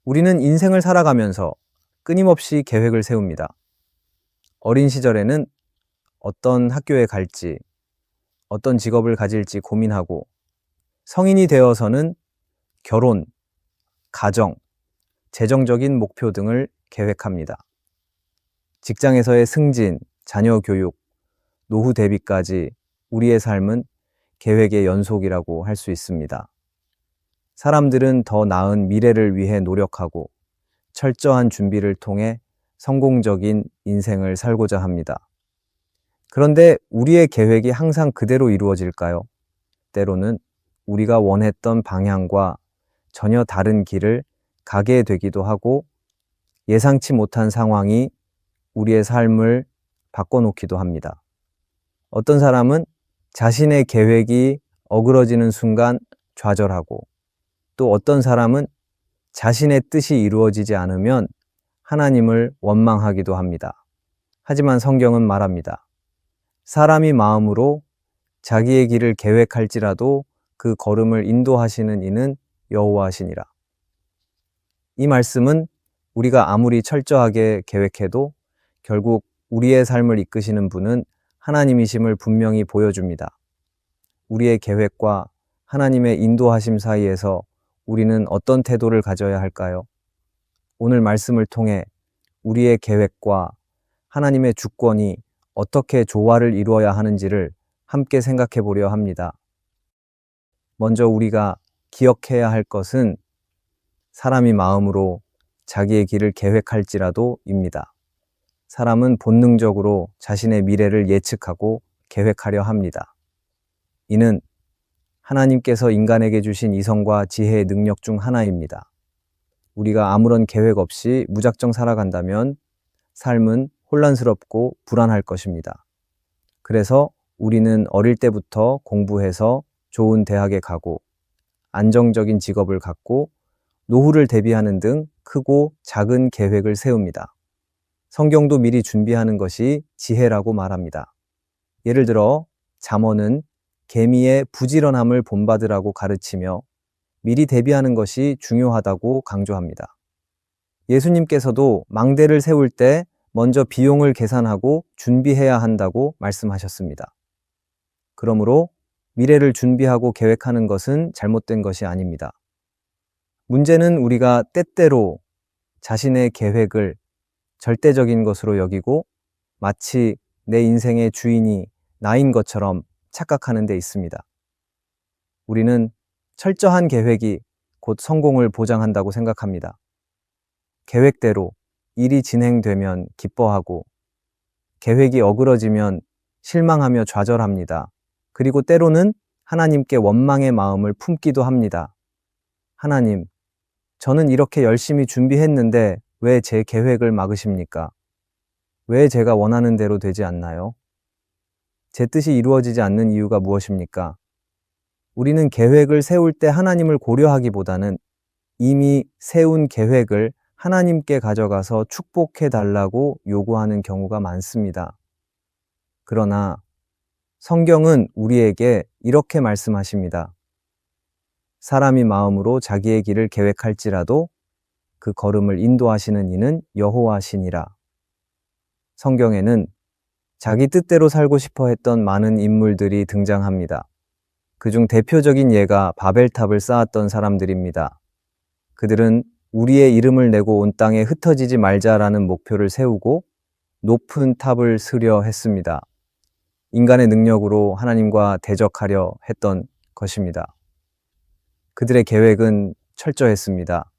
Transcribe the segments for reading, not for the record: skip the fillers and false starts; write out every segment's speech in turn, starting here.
우리는 인생을 살아가면서 끊임없이 계획을 세웁니다. 어린 시절에는 어떤 학교에 갈지, 어떤 직업을 가질지 고민하고, 성인이 되어서는 결혼, 가정, 재정적인 목표 등을 계획합니다. 직장에서의 승진, 자녀 교육, 노후 대비까지 우리의 삶은 계획의 연속이라고 할 수 있습니다. 사람들은 더 나은 미래를 위해 노력하고 철저한 준비를 통해 성공적인 인생을 살고자 합니다. 그런데 우리의 계획이 항상 그대로 이루어질까요? 때로는 우리가 원했던 방향과 전혀 다른 길을 가게 되기도 하고 예상치 못한 상황이 우리의 삶을 바꿔놓기도 합니다. 어떤 사람은 자신의 계획이 어그러지는 순간 좌절하고, 또 어떤 사람은 자신의 뜻이 이루어지지 않으면 하나님을 원망하기도 합니다. 하지만 성경은 말합니다. 사람이 마음으로 자기의 길을 계획할지라도 그 걸음을 인도하시는 이는 여호와시니라. 이 말씀은 우리가 아무리 철저하게 계획해도 결국 우리의 삶을 이끄시는 분은 하나님이심을 분명히 보여줍니다. 우리의 계획과 하나님의 인도하심 사이에서 우리는 어떤 태도를 가져야 할까요? 오늘 말씀을 통해 우리의 계획과 하나님의 주권이 어떻게 조화를 이루어야 하는지를 함께 생각해 보려 합니다. 먼저 우리가 기억해야 할 것은 사람이 마음으로 자기의 길을 계획할지라도입니다. 사람은 본능적으로 자신의 미래를 예측하고 계획하려 합니다. 이는 하나님께서 인간에게 주신 이성과 지혜의 능력 중 하나입니다. 우리가 아무런 계획 없이 무작정 살아간다면 삶은 혼란스럽고 불안할 것입니다. 그래서 우리는 어릴 때부터 공부해서 좋은 대학에 가고 안정적인 직업을 갖고 노후를 대비하는 등 크고 작은 계획을 세웁니다. 성경도 미리 준비하는 것이 지혜라고 말합니다. 예를 들어 잠언은 개미의 부지런함을 본받으라고 가르치며 미리 대비하는 것이 중요하다고 강조합니다. 예수님께서도 망대를 세울 때 먼저 비용을 계산하고 준비해야 한다고 말씀하셨습니다. 그러므로 미래를 준비하고 계획하는 것은 잘못된 것이 아닙니다. 문제는 우리가 때때로 자신의 계획을 절대적인 것으로 여기고 마치 내 인생의 주인이 나인 것처럼 착각하는 데 있습니다. 우리는 철저한 계획이 곧 성공을 보장한다고 생각합니다. 계획대로 일이 진행되면 기뻐하고 계획이 어그러지면 실망하며 좌절합니다. 그리고 때로는 하나님께 원망의 마음을 품기도 합니다. 하나님, 저는 이렇게 열심히 준비했는데 왜 제 계획을 막으십니까? 왜 제가 원하는 대로 되지 않나요? 제 뜻이 이루어지지 않는 이유가 무엇입니까? 우리는 계획을 세울 때 하나님을 고려하기보다는 이미 세운 계획을 하나님께 가져가서 축복해 달라고 요구하는 경우가 많습니다. 그러나 성경은 우리에게 이렇게 말씀하십니다. 사람이 마음으로 자기의 길을 계획할지라도 그 걸음을 인도하시는 이는 여호와시니라. 성경에는 자기 뜻대로 살고 싶어 했던 많은 인물들이 등장합니다. 그중 대표적인 예가 바벨탑을 쌓았던 사람들입니다. 그들은 우리의 이름을 내고 온 땅에 흩어지지 말자라는 목표를 세우고 높은 탑을 쓰려 했습니다. 인간의 능력으로 하나님과 대적하려 했던 것입니다. 그들의 계획은 철저했습니다.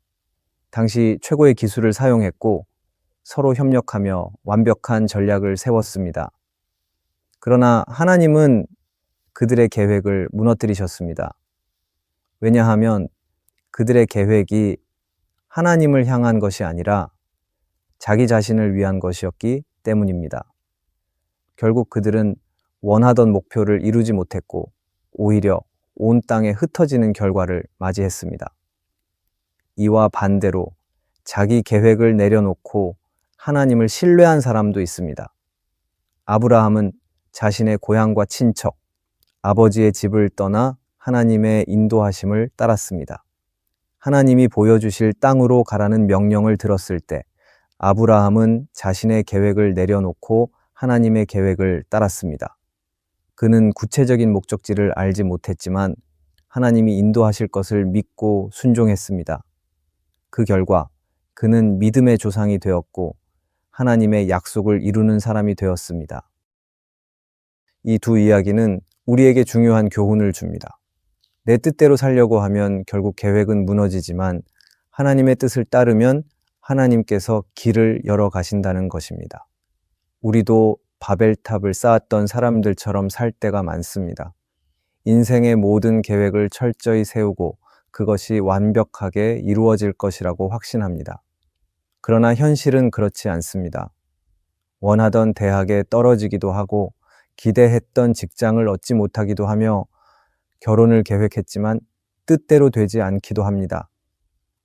당시 최고의 기술을 사용했고 서로 협력하며 완벽한 전략을 세웠습니다. 그러나 하나님은 그들의 계획을 무너뜨리셨습니다. 왜냐하면 그들의 계획이 하나님을 향한 것이 아니라 자기 자신을 위한 것이었기 때문입니다. 결국 그들은 원하던 목표를 이루지 못했고 오히려 온 땅에 흩어지는 결과를 맞이했습니다. 이와 반대로 자기 계획을 내려놓고 하나님을 신뢰한 사람도 있습니다. 아브라함은 자신의 고향과 친척, 아버지의 집을 떠나 하나님의 인도하심을 따랐습니다. 하나님이 보여주실 땅으로 가라는 명령을 들었을 때 아브라함은 자신의 계획을 내려놓고 하나님의 계획을 따랐습니다. 그는 구체적인 목적지를 알지 못했지만 하나님이 인도하실 것을 믿고 순종했습니다. 그 결과 그는 믿음의 조상이 되었고 하나님의 약속을 이루는 사람이 되었습니다. 이 두 이야기는 우리에게 중요한 교훈을 줍니다. 내 뜻대로 살려고 하면 결국 계획은 무너지지만 하나님의 뜻을 따르면 하나님께서 길을 열어 가신다는 것입니다. 우리도 바벨탑을 쌓았던 사람들처럼 살 때가 많습니다. 인생의 모든 계획을 철저히 세우고 그것이 완벽하게 이루어질 것이라고 확신합니다. 그러나 현실은 그렇지 않습니다. 원하던 대학에 떨어지기도 하고 기대했던 직장을 얻지 못하기도 하며 결혼을 계획했지만 뜻대로 되지 않기도 합니다.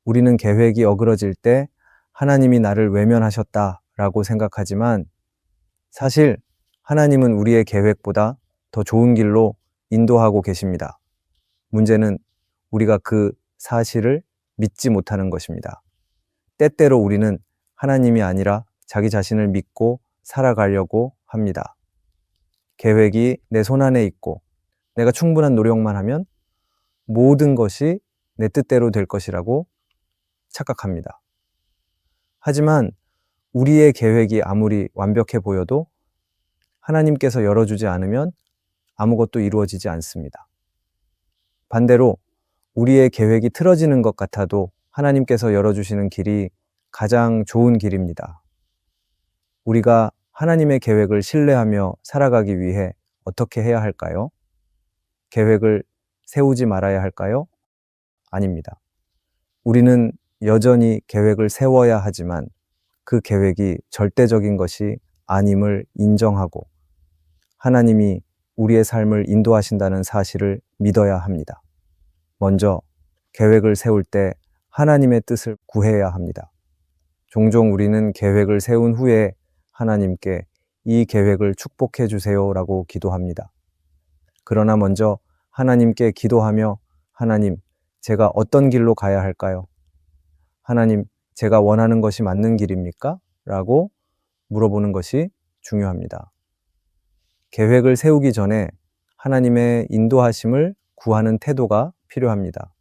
우리는 계획이 어그러질 때 하나님이 나를 외면하셨다라고 생각하지만 사실 하나님은 우리의 계획보다 더 좋은 길로 인도하고 계십니다. 문제는 우리가 그 사실을 믿지 못하는 것입니다. 때때로 우리는 하나님이 아니라 자기 자신을 믿고 살아가려고 합니다. 계획이 내 손안에 있고 내가 충분한 노력만 하면 모든 것이 내 뜻대로 될 것이라고 착각합니다. 하지만 우리의 계획이 아무리 완벽해 보여도 하나님께서 열어주지 않으면 아무것도 이루어지지 않습니다. 반대로 우리의 계획이 틀어지는 것 같아도 하나님께서 열어주시는 길이 가장 좋은 길입니다. 우리가 하나님의 계획을 신뢰하며 살아가기 위해 어떻게 해야 할까요? 계획을 세우지 말아야 할까요? 아닙니다. 우리는 여전히 계획을 세워야 하지만 그 계획이 절대적인 것이 아님을 인정하고 하나님이 우리의 삶을 인도하신다는 사실을 믿어야 합니다. 먼저 계획을 세울 때 하나님의 뜻을 구해야 합니다. 종종 우리는 계획을 세운 후에 하나님께 이 계획을 축복해 주세요라고 기도합니다. 그러나 먼저 하나님께 기도하며 하나님, 제가 어떤 길로 가야 할까요? 하나님, 제가 원하는 것이 맞는 길입니까? 라고 물어보는 것이 중요합니다. 계획을 세우기 전에 하나님의 인도하심을 구하는 태도가 필요합니다.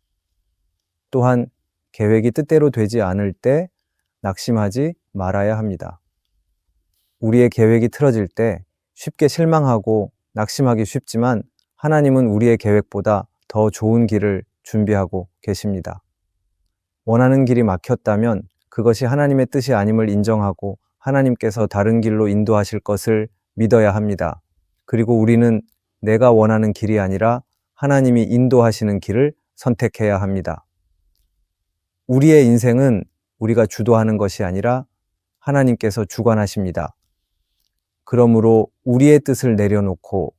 또한 계획이 뜻대로 되지 않을 때 낙심하지 말아야 합니다. 우리의 계획이 틀어질 때 쉽게 실망하고 낙심하기 쉽지만 하나님은 우리의 계획보다 더 좋은 길을 준비하고 계십니다. 원하는 길이 막혔다면 그것이 하나님의 뜻이 아님을 인정하고 하나님께서 다른 길로 인도하실 것을 믿어야 합니다. 그리고 우리는 내가 원하는 길이 아니라 하나님이 인도하시는 길을 선택해야 합니다. 우리의 인생은 우리가 주도하는 것이 아니라 하나님께서 주관하십니다. 그러므로 우리의 뜻을 내려놓고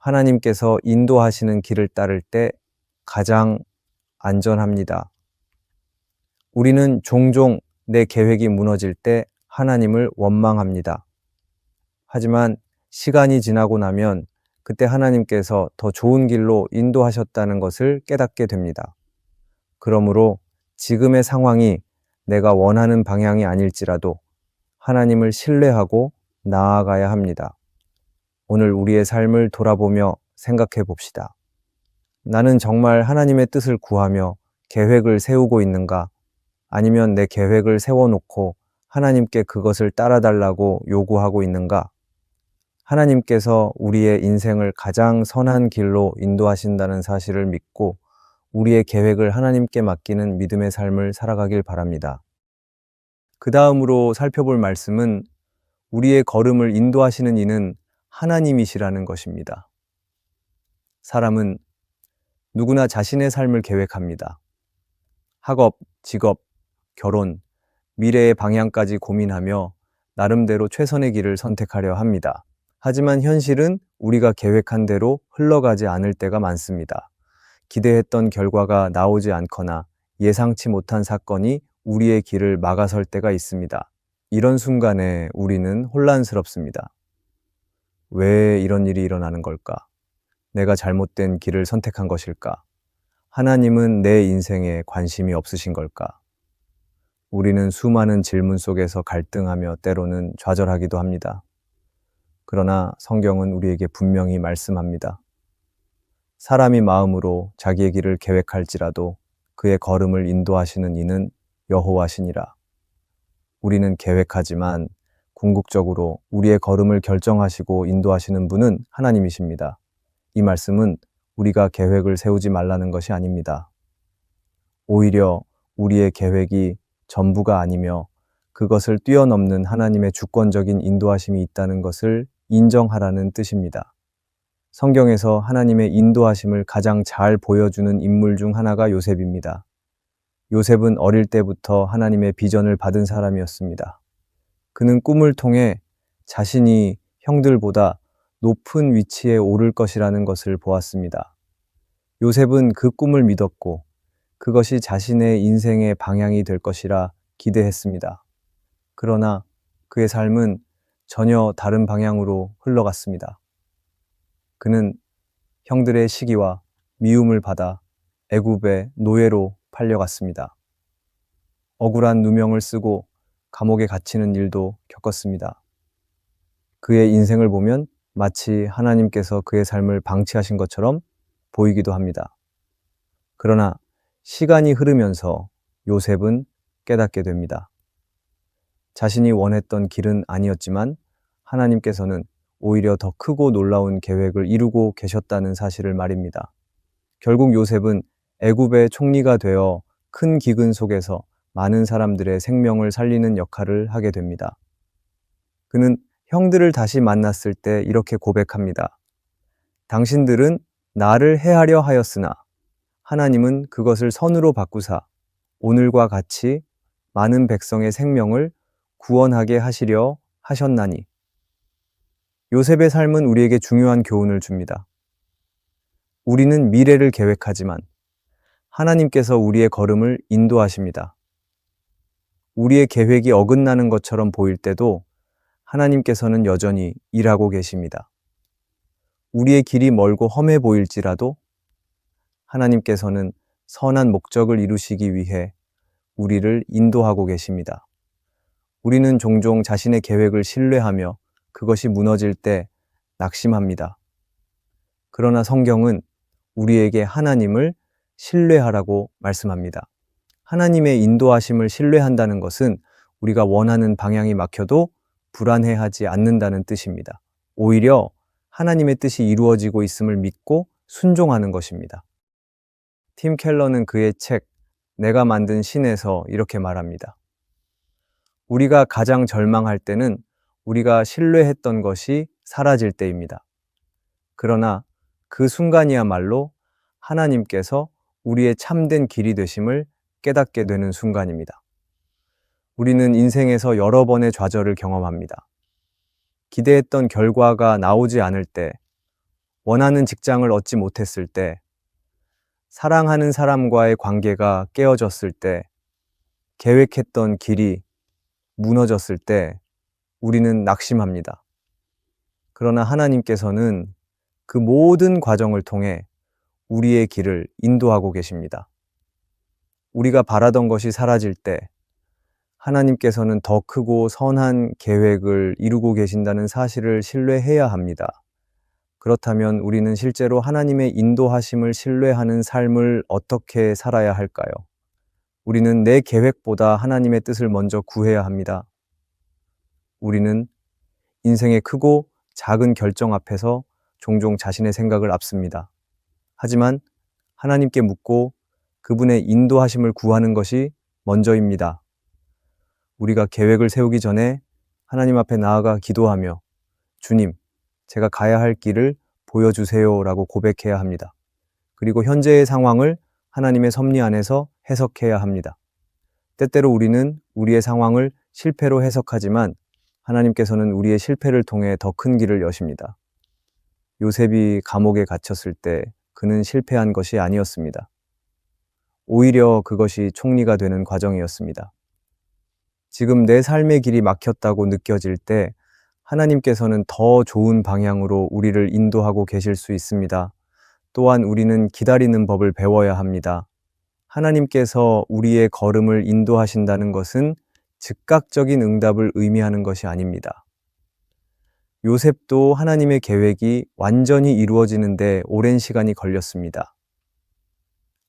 하나님께서 인도하시는 길을 따를 때 가장 안전합니다. 우리는 종종 내 계획이 무너질 때 하나님을 원망합니다. 하지만 시간이 지나고 나면 그때 하나님께서 더 좋은 길로 인도하셨다는 것을 깨닫게 됩니다. 그러므로 지금의 상황이 내가 원하는 방향이 아닐지라도 하나님을 신뢰하고 나아가야 합니다. 오늘 우리의 삶을 돌아보며 생각해 봅시다. 나는 정말 하나님의 뜻을 구하며 계획을 세우고 있는가? 아니면 내 계획을 세워놓고 하나님께 그것을 따라달라고 요구하고 있는가? 하나님께서 우리의 인생을 가장 선한 길로 인도하신다는 사실을 믿고 우리의 계획을 하나님께 맡기는 믿음의 삶을 살아가길 바랍니다. 그 다음으로 살펴볼 말씀은 우리의 걸음을 인도하시는 이는 하나님이시라는 것입니다. 사람은 누구나 자신의 삶을 계획합니다. 학업, 직업, 결혼, 미래의 방향까지 고민하며 나름대로 최선의 길을 선택하려 합니다. 하지만 현실은 우리가 계획한 대로 흘러가지 않을 때가 많습니다. 기대했던 결과가 나오지 않거나 예상치 못한 사건이 우리의 길을 막아설 때가 있습니다. 이런 순간에 우리는 혼란스럽습니다. 왜 이런 일이 일어나는 걸까? 내가 잘못된 길을 선택한 것일까? 하나님은 내 인생에 관심이 없으신 걸까? 우리는 수많은 질문 속에서 갈등하며 때로는 좌절하기도 합니다. 그러나 성경은 우리에게 분명히 말씀합니다. 사람이 마음으로 자기의 길을 계획할지라도 그의 걸음을 인도하시는 이는 여호와시니라. 우리는 계획하지만 궁극적으로 우리의 걸음을 결정하시고 인도하시는 분은 하나님이십니다. 이 말씀은 우리가 계획을 세우지 말라는 것이 아닙니다. 오히려 우리의 계획이 전부가 아니며 그것을 뛰어넘는 하나님의 주권적인 인도하심이 있다는 것을 인정하라는 뜻입니다. 성경에서 하나님의 인도하심을 가장 잘 보여주는 인물 중 하나가 요셉입니다. 요셉은 어릴 때부터 하나님의 비전을 받은 사람이었습니다. 그는 꿈을 통해 자신이 형들보다 높은 위치에 오를 것이라는 것을 보았습니다. 요셉은 그 꿈을 믿었고 그것이 자신의 인생의 방향이 될 것이라 기대했습니다. 그러나 그의 삶은 전혀 다른 방향으로 흘러갔습니다. 그는 형들의 시기와 미움을 받아 애굽의 노예로 팔려갔습니다. 억울한 누명을 쓰고 감옥에 갇히는 일도 겪었습니다. 그의 인생을 보면 마치 하나님께서 그의 삶을 방치하신 것처럼 보이기도 합니다. 그러나 시간이 흐르면서 요셉은 깨닫게 됩니다. 자신이 원했던 길은 아니었지만 하나님께서는 오히려 더 크고 놀라운 계획을 이루고 계셨다는 사실을 말입니다. 결국 요셉은 애굽의 총리가 되어 큰 기근 속에서 많은 사람들의 생명을 살리는 역할을 하게 됩니다. 그는 형들을 다시 만났을 때 이렇게 고백합니다. 당신들은 나를 해하려 하였으나 하나님은 그것을 선으로 바꾸사 오늘과 같이 많은 백성의 생명을 구원하게 하시려 하셨나니. 요셉의 삶은 우리에게 중요한 교훈을 줍니다. 우리는 미래를 계획하지만 하나님께서 우리의 걸음을 인도하십니다. 우리의 계획이 어긋나는 것처럼 보일 때도 하나님께서는 여전히 일하고 계십니다. 우리의 길이 멀고 험해 보일지라도 하나님께서는 선한 목적을 이루시기 위해 우리를 인도하고 계십니다. 우리는 종종 자신의 계획을 신뢰하며 그것이 무너질 때 낙심합니다. 그러나 성경은 우리에게 하나님을 신뢰하라고 말씀합니다. 하나님의 인도하심을 신뢰한다는 것은 우리가 원하는 방향이 막혀도 불안해하지 않는다는 뜻입니다. 오히려 하나님의 뜻이 이루어지고 있음을 믿고 순종하는 것입니다. 팀 켈러는 그의 책 내가 만든 신에서 이렇게 말합니다. 우리가 가장 절망할 때는 우리가 신뢰했던 것이 사라질 때입니다. 그러나 그 순간이야말로 하나님께서 우리의 참된 길이 되심을 깨닫게 되는 순간입니다. 우리는 인생에서 여러 번의 좌절을 경험합니다. 기대했던 결과가 나오지 않을 때, 원하는 직장을 얻지 못했을 때, 사랑하는 사람과의 관계가 깨어졌을 때, 계획했던 길이 무너졌을 때 우리는 낙심합니다. 그러나 하나님께서는 그 모든 과정을 통해 우리의 길을 인도하고 계십니다. 우리가 바라던 것이 사라질 때 하나님께서는 더 크고 선한 계획을 이루고 계신다는 사실을 신뢰해야 합니다. 그렇다면 우리는 실제로 하나님의 인도하심을 신뢰하는 삶을 어떻게 살아야 할까요? 우리는 내 계획보다 하나님의 뜻을 먼저 구해야 합니다. 우리는 인생의 크고 작은 결정 앞에서 종종 자신의 생각을 앞섭니다. 하지만 하나님께 묻고 그분의 인도하심을 구하는 것이 먼저입니다. 우리가 계획을 세우기 전에 하나님 앞에 나아가 기도하며 주님, 제가 가야 할 길을 보여주세요 라고 고백해야 합니다. 그리고 현재의 상황을 하나님의 섭리 안에서 해석해야 합니다. 때때로 우리는 우리의 상황을 실패로 해석하지만 하나님께서는 우리의 실패를 통해 더 큰 길을 여십니다. 요셉이 감옥에 갇혔을 때 그는 실패한 것이 아니었습니다. 오히려 그것이 총리가 되는 과정이었습니다. 지금 내 삶의 길이 막혔다고 느껴질 때 하나님께서는 더 좋은 방향으로 우리를 인도하고 계실 수 있습니다. 또한 우리는 기다리는 법을 배워야 합니다. 하나님께서 우리의 걸음을 인도하신다는 것은 즉각적인 응답을 의미하는 것이 아닙니다. 요셉도 하나님의 계획이 완전히 이루어지는데 오랜 시간이 걸렸습니다.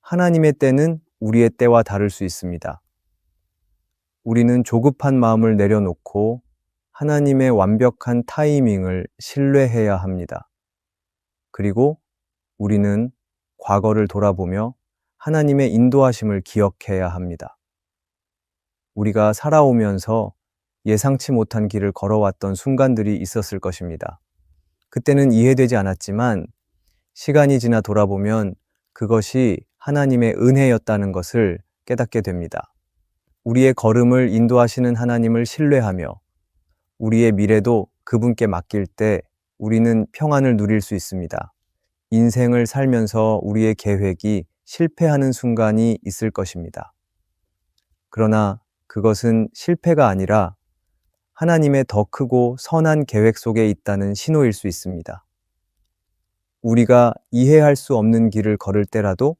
하나님의 때는 우리의 때와 다를 수 있습니다. 우리는 조급한 마음을 내려놓고 하나님의 완벽한 타이밍을 신뢰해야 합니다. 그리고 우리는 과거를 돌아보며 하나님의 인도하심을 기억해야 합니다. 우리가 살아오면서 예상치 못한 길을 걸어왔던 순간들이 있었을 것입니다. 그때는 이해되지 않았지만 시간이 지나 돌아보면 그것이 하나님의 은혜였다는 것을 깨닫게 됩니다. 우리의 걸음을 인도하시는 하나님을 신뢰하며 우리의 미래도 그분께 맡길 때 우리는 평안을 누릴 수 있습니다. 인생을 살면서 우리의 계획이 실패하는 순간이 있을 것입니다. 그러나 그것은 실패가 아니라 하나님의 더 크고 선한 계획 속에 있다는 신호일 수 있습니다. 우리가 이해할 수 없는 길을 걸을 때라도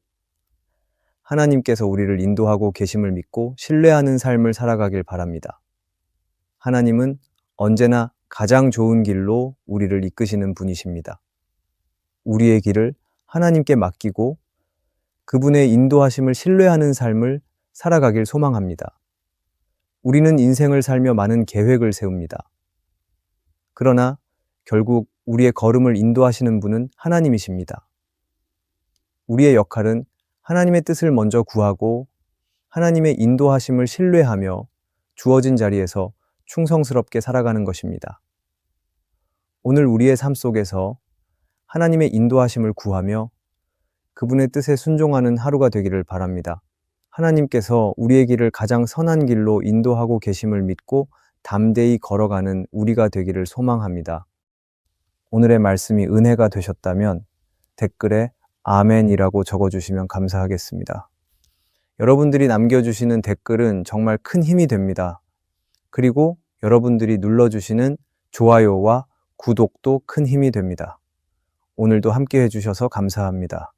하나님께서 우리를 인도하고 계심을 믿고 신뢰하는 삶을 살아가길 바랍니다. 하나님은 언제나 가장 좋은 길로 우리를 이끄시는 분이십니다. 우리의 길을 하나님께 맡기고 그분의 인도하심을 신뢰하는 삶을 살아가길 소망합니다. 우리는 인생을 살며 많은 계획을 세웁니다. 그러나 결국 우리의 걸음을 인도하시는 분은 하나님이십니다. 우리의 역할은 하나님의 뜻을 먼저 구하고 하나님의 인도하심을 신뢰하며 주어진 자리에서 충성스럽게 살아가는 것입니다. 오늘 우리의 삶 속에서 하나님의 인도하심을 구하며 그분의 뜻에 순종하는 하루가 되기를 바랍니다. 하나님께서 우리의 길을 가장 선한 길로 인도하고 계심을 믿고 담대히 걸어가는 우리가 되기를 소망합니다. 오늘의 말씀이 은혜가 되셨다면 댓글에 아멘이라고 적어주시면 감사하겠습니다. 여러분들이 남겨주시는 댓글은 정말 큰 힘이 됩니다. 그리고 여러분들이 눌러주시는 좋아요와 구독도 큰 힘이 됩니다. 오늘도 함께 해주셔서 감사합니다.